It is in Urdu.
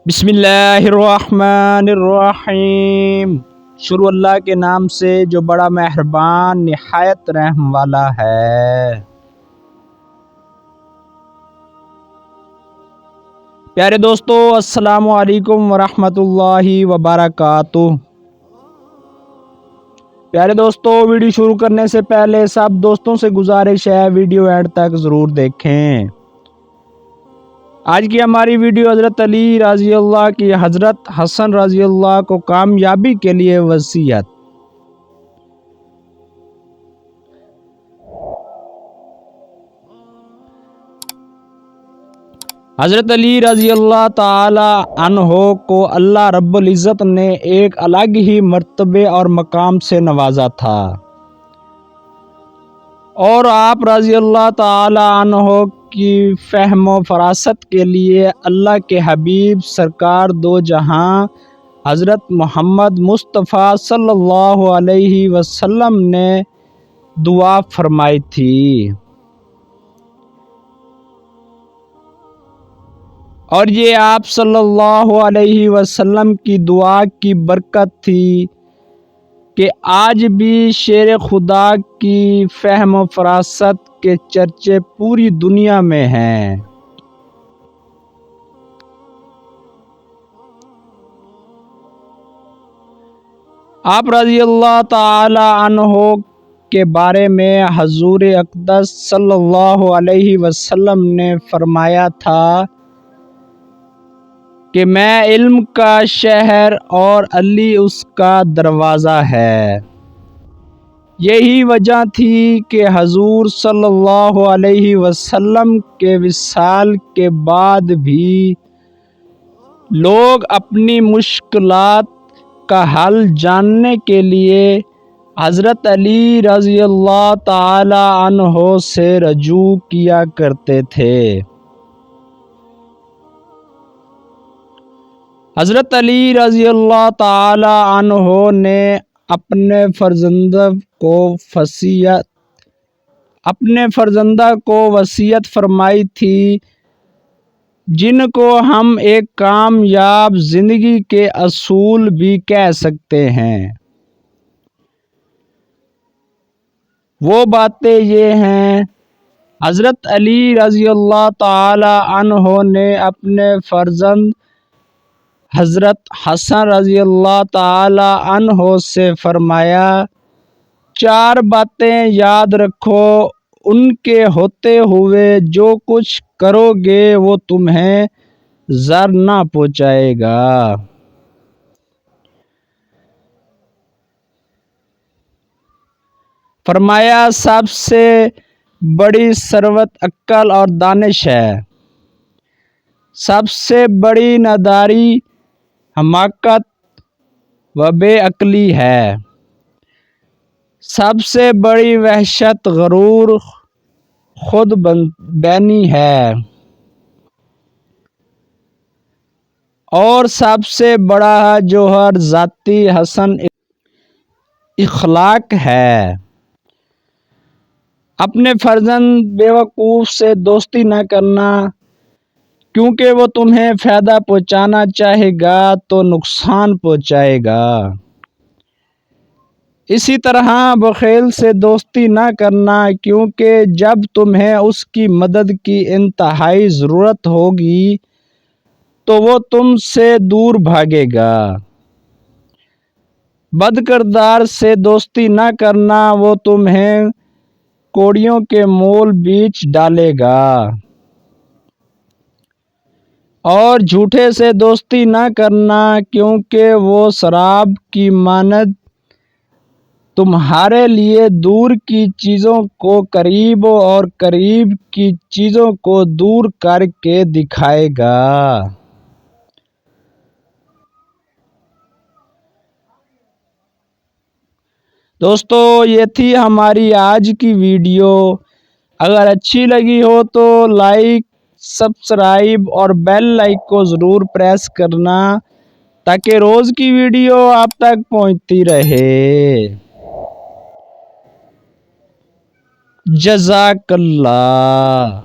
بسم اللہ الرحمن الرحیم۔ شروع اللہ کے نام سے جو بڑا مہربان نہایت رحم والا ہے۔ پیارے دوستو، السلام علیکم ورحمۃ اللہ وبرکاتہ۔ پیارے دوستو، ویڈیو شروع کرنے سے پہلے سب دوستوں سے گزارش ہے ویڈیو اینڈ تک ضرور دیکھیں۔ آج کی ہماری ویڈیو حضرت علی رضی اللہ کی حضرت حسن رضی اللہ کو کامیابی کے لیے وصیت۔ حضرت علی رضی اللہ تعالی عنہ کو اللہ رب العزت نے ایک الگ ہی مرتبے اور مقام سے نوازا تھا، اور آپ رضی اللہ تعالی عنہ کی فہم و فراست کے لیے اللہ کے حبیب سرکار دو جہاں حضرت محمد مصطفیٰ صلی اللہ علیہ وسلم نے دعا فرمائی تھی، اور یہ آپ صلی اللہ علیہ وسلم کی دعا کی برکت تھی کہ آج بھی شیر خدا کی فہم و فراست کے چرچے پوری دنیا میں ہیں۔ آپ رضی اللہ تعالی عنہ کے بارے میں حضور اقدس صلی اللہ علیہ وسلم نے فرمایا تھا کہ میں علم کا شہر اور علی اس کا دروازہ ہے۔ یہی وجہ تھی کہ حضور صلی اللہ علیہ وسلم کے وصال کے بعد بھی لوگ اپنی مشکلات کا حل جاننے کے لیے حضرت علی رضی اللہ تعالی عنہ سے رجوع کیا کرتے تھے۔ حضرت علی رضی اللہ تعالی عنہ نے اپنے فرزندہ کو وصیت فرمائی تھی، جن کو ہم ایک کامیاب زندگی کے اصول بھی کہہ سکتے ہیں۔ وہ باتیں یہ ہیں: حضرت علی رضی اللہ تعالی عنہ نے اپنے فرزند حضرت حسن رضی اللہ تعالی عنہ سے فرمایا، 4 باتیں یاد رکھو، ان کے ہوتے ہوئے جو کچھ کرو گے وہ تمہیں ضر نہ پہنچائے گا۔ فرمایا، سب سے بڑی ثروت عقل اور دانش ہے، سب سے بڑی ناداری حماقت و بے عقلی ہے، سب سے بڑی وحشت غرور خود بینی ہے، اور سب سے بڑا جوہر ذاتی حسن اخلاق ہے۔ اپنے فرزند بیوقوف سے دوستی نہ کرنا، کیونکہ وہ تمہیں فائدہ پہنچانا چاہے گا تو نقصان پہنچائے گا۔ اسی طرح بخیل سے دوستی نہ کرنا، کیونکہ جب تمہیں اس کی مدد کی انتہائی ضرورت ہوگی تو وہ تم سے دور بھاگے گا۔ بد کردار سے دوستی نہ کرنا، وہ تمہیں کوڑیوں کے مول بیچ ڈالے گا۔ اور جھوٹے سے دوستی نہ کرنا، کیونکہ وہ شراب کی مانند تمہارے لیے دور کی چیزوں کو قریب اور قریب کی چیزوں کو دور کر کے دکھائے گا۔ دوستو، یہ تھی ہماری آج کی ویڈیو۔ اگر اچھی لگی ہو تو لائک، سبسکرائب اور بیل آئیکن کو ضرور پریس کرنا تاکہ روز کی ویڈیو آپ تک پہنچتی رہے۔ جزاک اللہ۔